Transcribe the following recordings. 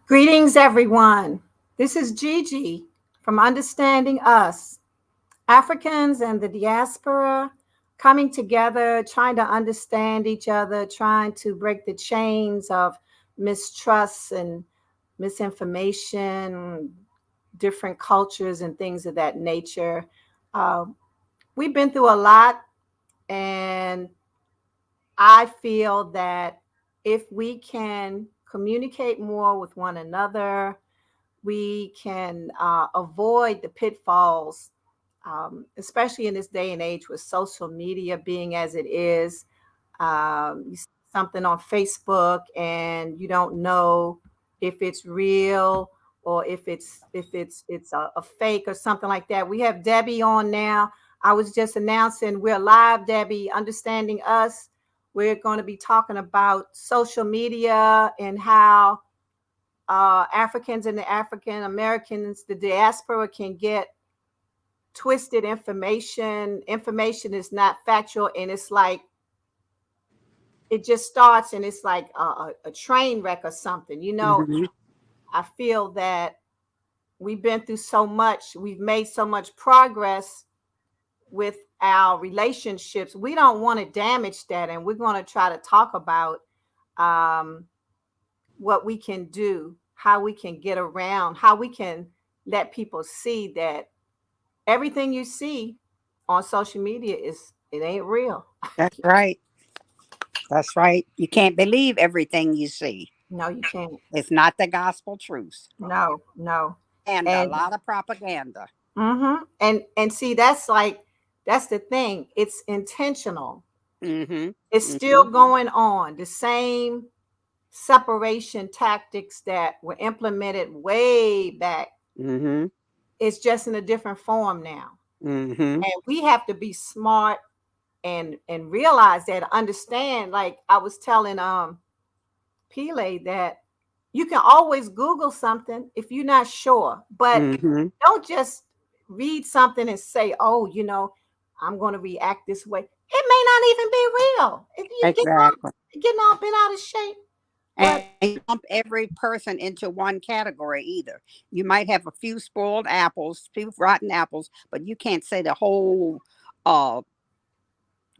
Greetings, everyone. This is Gigi from Understanding Us, Africans and the diaspora coming together, trying to understand each other, trying to break the chains of mistrust and misinformation, different cultures, and things of that nature. Uh, we've been through a lot, and I feel that if we can communicate more with one another, we can avoid the pitfalls, especially in this day and age with social media being as it is. You see something on Facebook and you don't know if it's real or if it's a fake or something like that. We have Debbie on now. I was just announcing we're live, Debbie, Understanding Us. We're going to be talking about social media and how Africans and the African Americans, the diaspora, can get twisted information. Information is not factual, and it's like it just starts, and it's like a train wreck or something. Hmm. I feel that we've been through so much, we've made so much progress with our relationships. We don't want to damage that, and we're going to try to talk about um, what we can do, how we can get around, how we can let people see that everything you see on social media it ain't real. That's right. That's right. You can't believe everything you see. No, you can't. It's not the gospel truth. No, no. And a And lot of propaganda. and see that's the thing. It's intentional. Hmm. It's Hmm. still going on. The same separation tactics that were implemented way back. Hmm. It's just in a different form now. Hmm. And we have to be smart and realize that, understand. Like I was telling Pele that you can always Google something if you're not sure, but Hmm. don't just read something and say, "Oh, I'm going to react this way." It may not even be real. If you Exactly. getting all bent out of shape, but And you lump every person into one category either. You might have a few spoiled apples, few rotten apples, but you can't say the whole uh,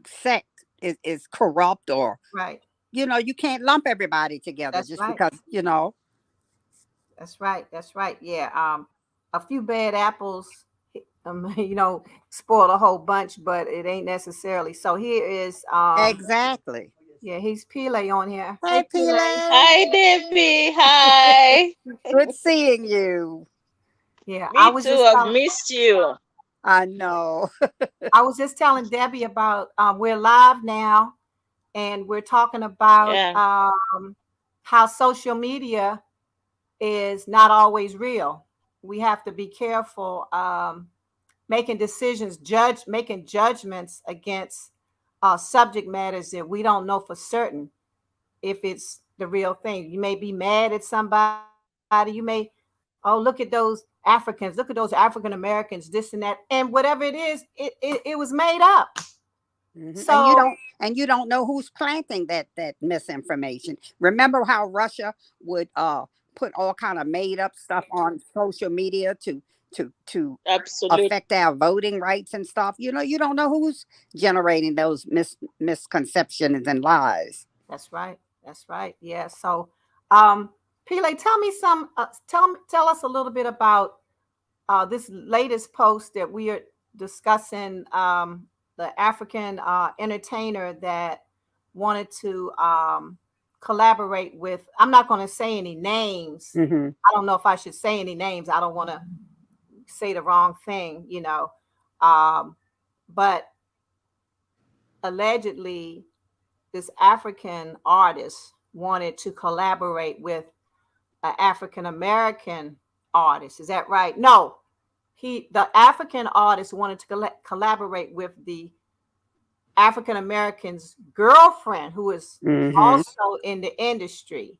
sect is corrupt or, right, you can't lump everybody together that's just right, because. that's right. Yeah, a few bad apples, spoil a whole bunch, but it ain't necessarily. So here is Exactly. yeah, he's Pele on here. Hey, Hey, Pele. Pele. Hi, Debbie. Hi. Good seeing you. Yeah, Me too. I've missed you. I know. I was just telling Debbie about we're live now, and we're talking about Yeah, how social media is not always real. We have to be careful making decisions, making judgments against subject matters that we don't know for certain if it's the real thing. You may be mad at somebody. You may, oh, look at those Africans, look at those African Americans, this and that, and whatever it is, it was made up. Mhm. And you So don't know who's planting that misinformation. Remember how Russia would put all kind of made up stuff on social media to absolutely. affect our voting rights and stuff. You don't know who's generating those misconceptions and lies. that's right. That's right. Yeah. So, um, Pele, tell me tell us a little bit about this latest post that we are discussing. The African entertainer that wanted to collaborate with. I'm not going to say any names. Hmm. I don't know if I should say any names. I don't want to say the wrong thing, Um, but allegedly, this African artist wanted to collaborate with an African American artist. Is that right? No, the African artist wanted to collaborate with the African American's girlfriend, who is Hmm. also in the industry,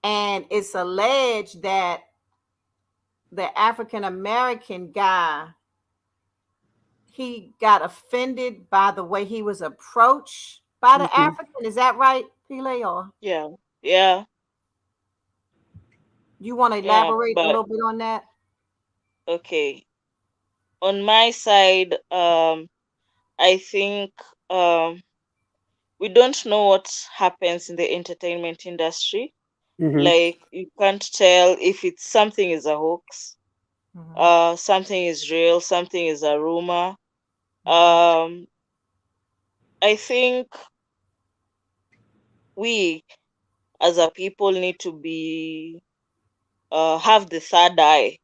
and it's alleged that the African American guy, he got offended by the way he was approached by the Hmm. African. Is that right, Pele? Or Yeah, yeah. You want to Yeah, elaborate a but little bit on that? okay. On my side, I think um, we don't know what happens in the entertainment industry. Mhm. Like you can't tell if it's something is a hoax, Mm-hmm. something is real, something is a rumor. Mm-hmm. Um, I think we as a people need to be have the third eye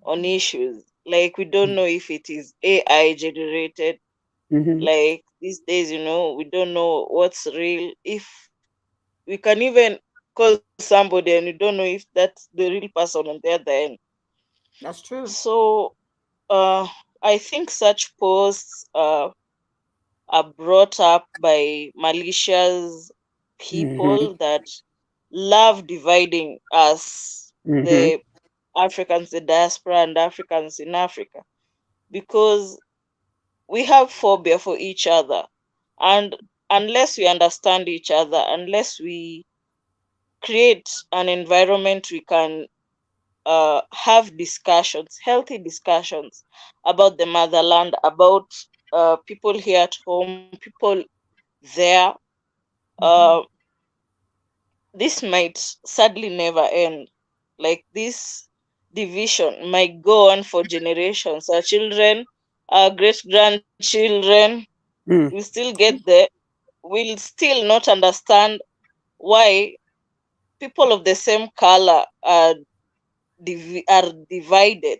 on issues. Like we don't know if it is AI generated. Mhm. Like these days, we don't know what's real. If we can even call somebody and you don't know if that's the real person on the other end. That's true. So uh, I think such posts are brought up by malicious Mhm. people that love dividing us, Mhm. the Africans, the diaspora, and Africans in Africa, because we have phobia for each other. And unless we understand each other, unless we create an environment we can have discussions, healthy discussions about the motherland, about people here at home, people there, uh, Mm-hmm. this might sadly never end. Like this division might go on for generations. Our children, our great grandchildren will Mm. still get there, will still not understand why people of the same color are divided.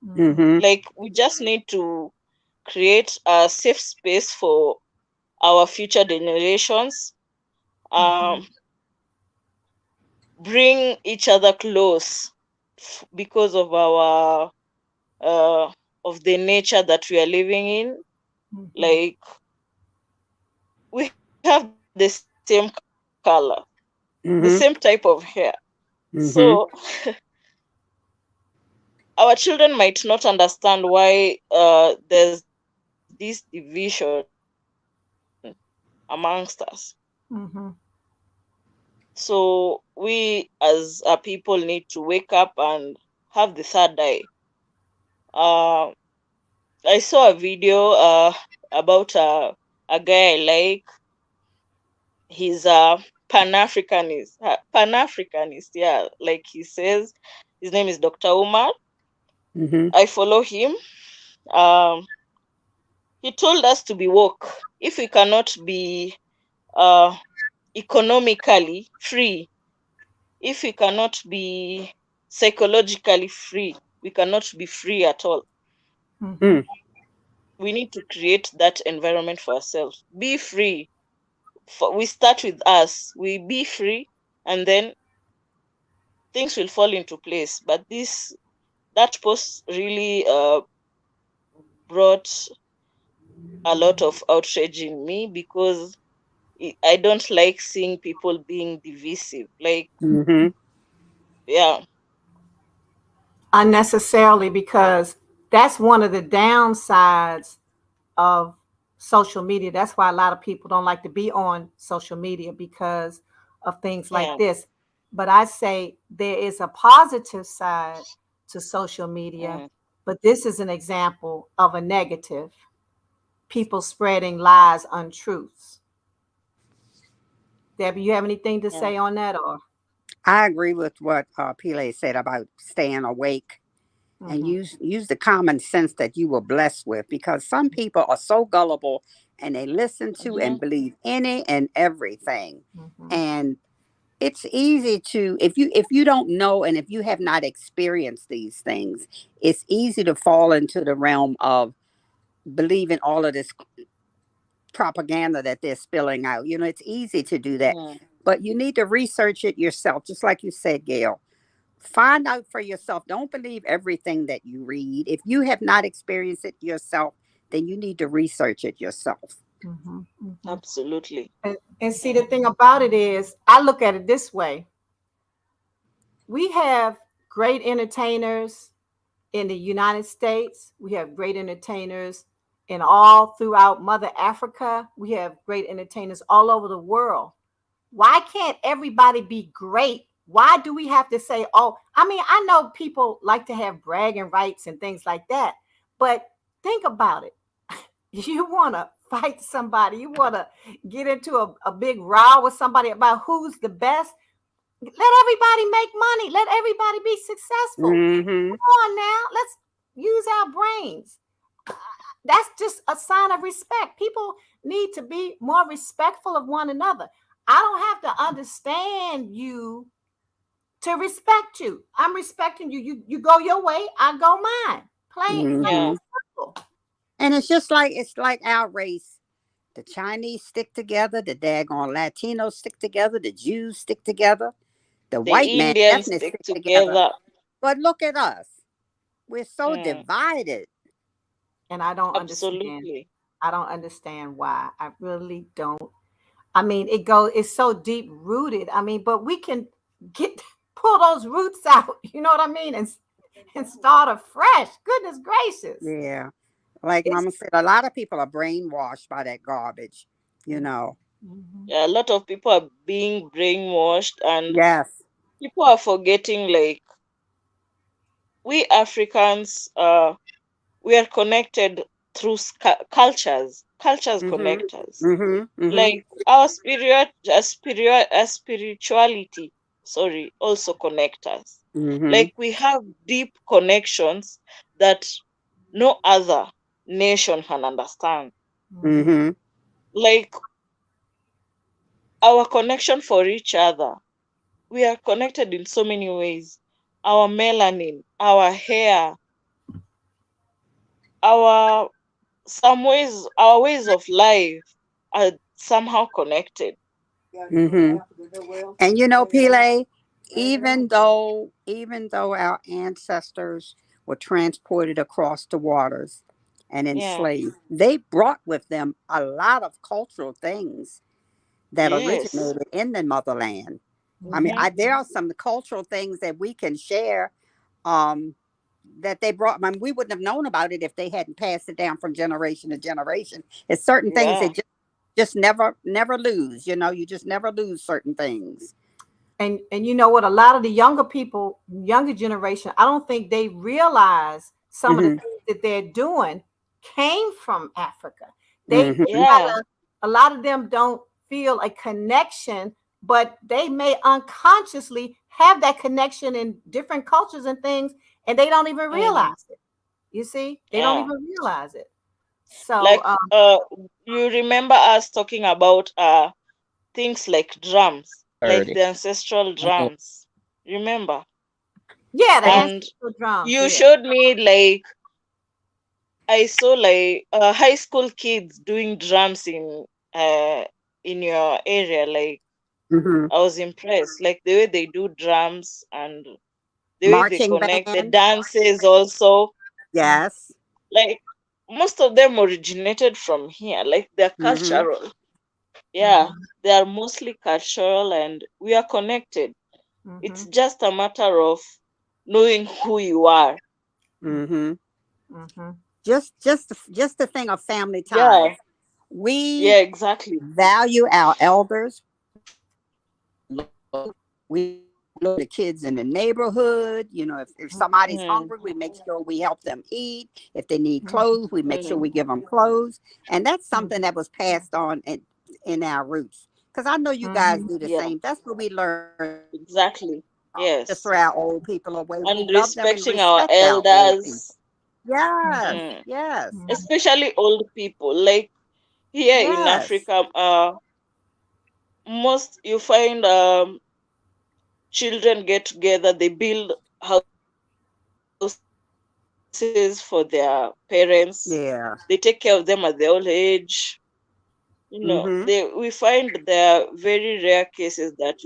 Mm-hmm. Mhm. Like we just need to create a safe space for our future generations. Mm-hmm. Um, bring each other close because of our uh, of the nature that we are living in. Mm-hmm. Like we have the same color, the same type of hair. Mhm. So Mhm. our children might not understand why there's this division amongst us. Mm-hmm. So we as a people need to wake up and have the third eye. Uh, I saw a video about a guy like he's a Pan-Africanist, yeah, like he says. His name is Dr. Umar. Mhm. I follow him. Um, he told us to be woke. If we cannot be uh, economically free, if we cannot be psychologically free, we cannot be free at all. Mm-hmm. Mm. We need to create that environment for ourselves. Be free. We start with us. We be free, and then things will fall into place. But this that post really brought a lot of outrage in me because I don't like seeing people being divisive. Like, Mhm. yeah, Unnecessarily, because that's one of the downsides of social media. That's why a lot of people don't like to be on social media because of things like yeah, this. But I say there is a positive side to social media, mm, but this is an example of a negative. People spreading lies, untruths. Debbie, you have anything to yeah, say on that, or? I agree with what Pele said about staying awake and Mm-hmm. use the common sense that you were blessed with, because some people are so gullible and they listen to mm-hmm, and believe any and everything. Mm-hmm. And it's easy to, if you don't know and if you have not experienced these things, it's easy to fall into the realm of believing all of this propaganda that they're spilling out. It's easy to do that, mm, but you need to research it yourself, just like you said, Gail. Find out for yourself. Don't believe everything that you read. If you have not experienced it yourself, then you need to research it yourself. Mm-hmm. Mm-hmm. absolutely. And see, Yeah, the thing about it is, I look at it this way: we have great entertainers in the United States. We have great entertainers in all throughout Mother Africa. We have great entertainers all over the world. Why can't everybody be great Why do we have to say, oh, I mean, I know people like to have bragging rights and things like that, but think about it. You want to fight somebody, you want to get into a big row with somebody about who's the best. Let everybody make money, let everybody be successful. Mm-hmm. Come on now, let's use our brains. That's just a sign of respect. People need to be more respectful of one another. I don't have to understand you to respect you. I'm respecting you. You go your way, I go mine. Plain Mm-hmm. and simple. And it's like our race. The Chinese stick together, the daggone Latinos stick together, the Jews stick together, the The white man Indians definitely stick stick together. together. But look at us. We're so Mm, divided. And I don't understand. absolutely. I don't understand why. I really don't. I mean, it's so deep rooted. I mean, but we can get pull those roots out, you know what I mean? And start afresh. Goodness gracious. Yeah. Like It's Mama said, a lot of people are brainwashed by that garbage, you know. Mhm. Yeah, a lot of people are being brainwashed, and Yes. people are forgetting, like, we Africans, we are connected through cultures. Cultures Mm-hmm. connect us. Mm-hmm. Mm-hmm. Like our spirituality, sorry, also connect us. Mm-hmm. Like we have deep connections that no other nation can understand. Mhm. Mm-hmm. Like our connection for each other, we are connected in so many ways. Our melanin, our hair, our our ways of life are somehow connected. Mm-hmm. And you know, Pele, even though our ancestors were transported across the waters and Yeah. enslaved, they brought with them a lot of cultural things that Yes. originated in the motherland. I mean, Mm-hmm. Mhm. there are some cultural things that we can share, um, that they brought. I mean, we wouldn't have known about it if they hadn't passed it down from generation to generation. It's certain things Yeah. that just never lose. You know, you just never lose certain things. And you know what, a lot of the younger people, younger generation, I don't think they realize some of the Hmm. things that they're doing came from Africa. They Hmm. kind Yeah. of, a lot of them don't feel a connection, but they may unconsciously have that connection in different cultures and things, and they don't even Mm, realize it. You see, they don't yeah. even realize it. So Like you remember us talking about things like drums, like 30. the ancestral drums. Remember? yeah, the And ancestral drums, you yeah. showed me, like, I saw like high school kids doing drums in your area. Like Hmm. I was impressed, like the way they do drums and the way they Marching connect, the band. dances also. Yes. Like most of them originated from here. Like they're Hmm. cultural. Yeah, Mm-hmm, they are mostly cultural, and we are connected. mm-hmm, It's just a matter of knowing who you are. Hmm. mm-hmm, Just the thing of family Yeah, ties. We yeah, exactly. value our elders. We look at the kids in the neighborhood. You know, if somebody's Mm, hungry, we make sure we help them eat. If they need mm-hmm, clothes, we make sure mm, we give them clothes. And that's something mm-hmm. that was passed on in our roots. Because I know you guys Mm-hmm. do the yeah, same. That's what we learned. exactly. Just Yes. throw our old people away. We And love them and respecting our respect our old people. elders, Yes, mm, yes, Mhm, especially old people. Like here in yes. Africa, most you find children get together, they build houses for their parents, they take care of them at their old Yeah. age. We find Mm-hmm. there are very rare cases that you find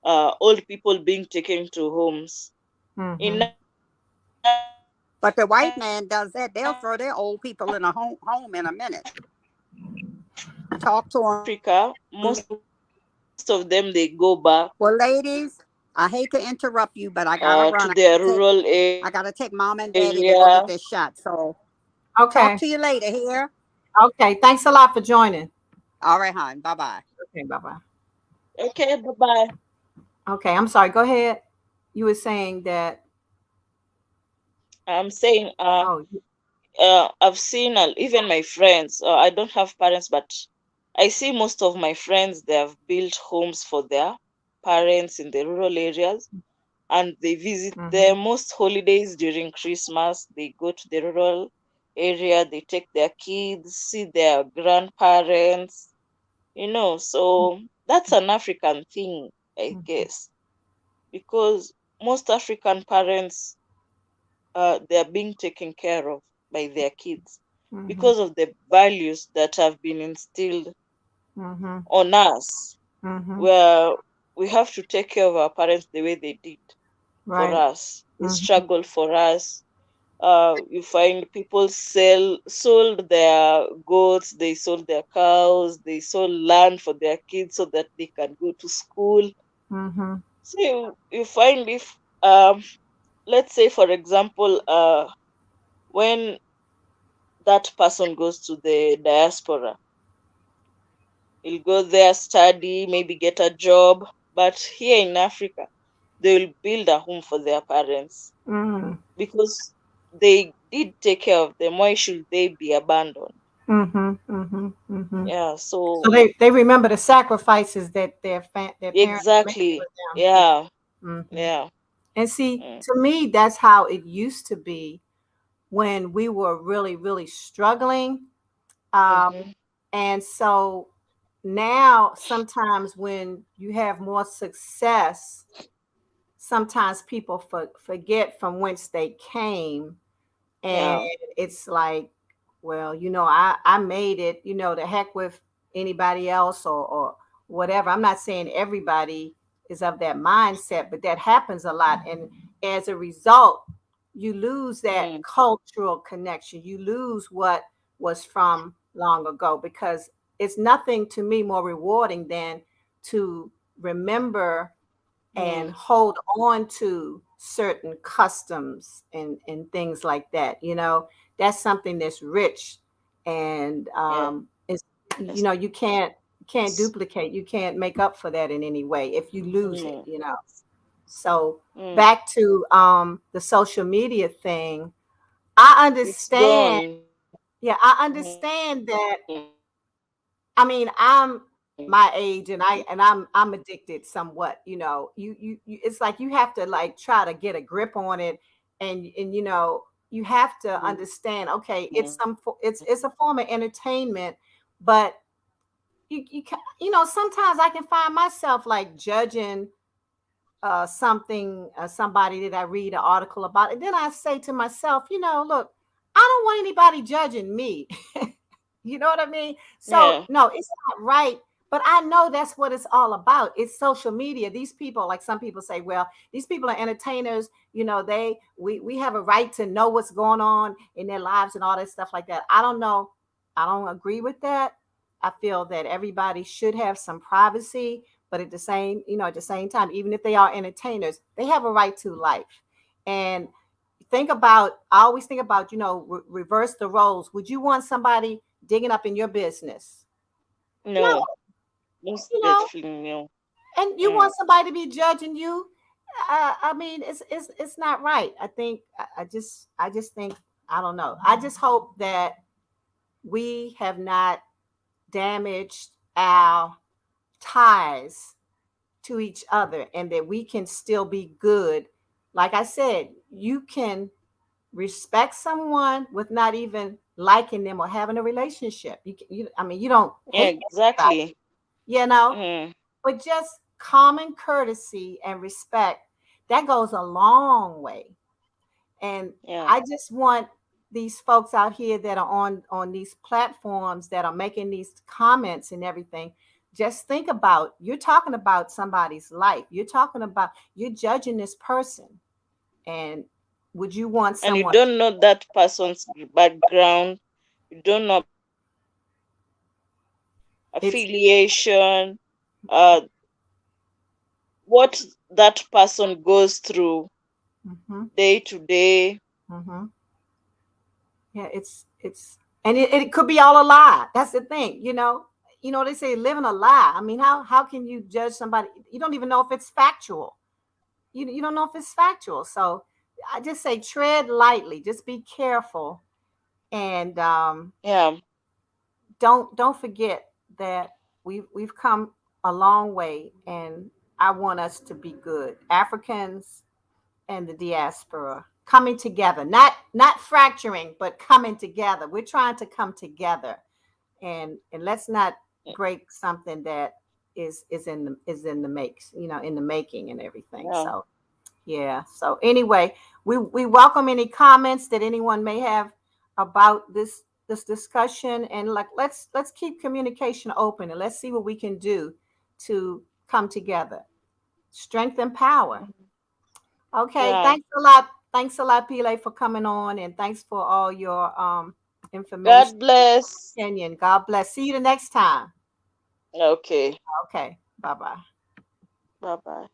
old people being taken to homes. In mhm, Africa, most of the time they But the go white back. man does that. They'll throw their old people in a home in a minute. Talk to them. Well, ladies, I hate to interrupt you, but I gotta To run. their rural I gotta take mom and daddy to area. go get their shot. So talk okay, to you later here. okay, thanks a lot for joining. All right, hon. Bye bye. Okay, bye bye. Okay, bye bye. Okay, I'm sorry. Go ahead. You were saying that. I'm saying, Oh, I've seen even my friends. I don't have parents, but I see most of my friends. They have built homes for their parents in the rural areas, and they visit mm-hmm, their most holidays during Christmas. They go to the rural area. They take their kids, see their grandparents. So that's an African thing, I mm-hmm, guess, because most African parents, they are being taken care of by their kids mm-hmm, because of the values that have been instilled mm-hmm, on us, mm-hmm. where we have to take care of our parents the way they did for Right. us. They Mm-hmm, struggled for us. You find people sold their goats, they sold their cows, they sold land for their kids so that they can go to school. mm-hmm, So you find if, let's say for example, when that person goes to the diaspora, he'll go there, study, maybe get a job. But here in Africa, they will build a home for their parents mm-hmm, because they did take care of them. Why should they be abandoned? mm-hmm, mm-hmm, mm-hmm. Yeah, So so they remember the sacrifices that their parents made exactly. for them. Yeah, Mm-hmm. yeah. And see, Mm, to me, that's how it used to be when we were really, really struggling. Um, mm-hmm. and so now, sometimes when you have more success, sometimes people forget from whence they came, and Yeah, it's like, well, I made it, the heck with anybody else, or whatever. I'm not saying everybody is of that mindset, but that happens a lot, and as a result, you lose that mm, cultural connection. You lose what was from long ago, because it's nothing to me more rewarding than to remember and mm, hold on to certain customs and things like that. That's something that's rich, and it's, yes. you can't duplicate, you can't make up for that in any way if you lose it. Mm, So mm. back to the social media thing, I It's understand. gone. Yeah, I Mm, understand that. I mean, I'm my age, and I'm addicted somewhat. It's like you have to like try to get a grip on it, and you have to understand. Okay, it's a form of entertainment, but sometimes I can find myself like judging something, somebody that I read an article about, and then I say to myself, look, I don't want anybody judging me. You know what I mean? So yeah, no, it's not right. But I know that's what it's all about. It's social media. These people, like some people say, well, these people are entertainers. We have a right to know what's going on in their lives and all that stuff like that. I don't know. I don't agree with that. I feel that everybody should have some privacy, but at the same time, even if they are entertainers, they have a right to life. And I always think about, reverse the roles. Would you want somebody digging up in your business? No, no, most you know, definitely no. and you Mm, want somebody to be judging you. I mean, it's not right. I think I just think, I don't know. I just hope that we have not damaged our ties to each other, and that we can still be good. Like I said, you can respect someone with not even liking them or having a relationship. I mean, you don't yeah, hate anybody, exactly. you know, Mm, but just common courtesy and respect, that goes a long way. And yeah, I just want these folks out here that are on these platforms that are making these comments and everything, just think about, you're talking about somebody's life. You're judging this person. And would you want and you someone don't know that person's background. You don't know about it's affiliation, uh, what that person goes through mhm, day to day. mhm. Yeah, it's and it could be all a lie. That's the thing. they say living a lie. I mean, how can you judge somebody? You don't even know if it's factual. You don't know if it's factual. So I just say tread lightly. Just be careful, and Yeah. don't forget that we've come a long way, and I want us to be good. Africans and the diaspora coming together, not fracturing, but coming together. We're trying to come together, and let's not break something that is in the makes, in the making and everything. Yeah. So yeah. So anyway, we welcome any comments that anyone may have about this discussion, and like let's keep communication open, and let's see what we can do to come together. Strength and power. Mhm. Okay, Yeah. thanks a lot. Thanks a lot, Pile, for coming on, and thanks for all your information. God bless. Kenyon, God bless. See you the next time. Okay. Okay, bye bye. Bye bye.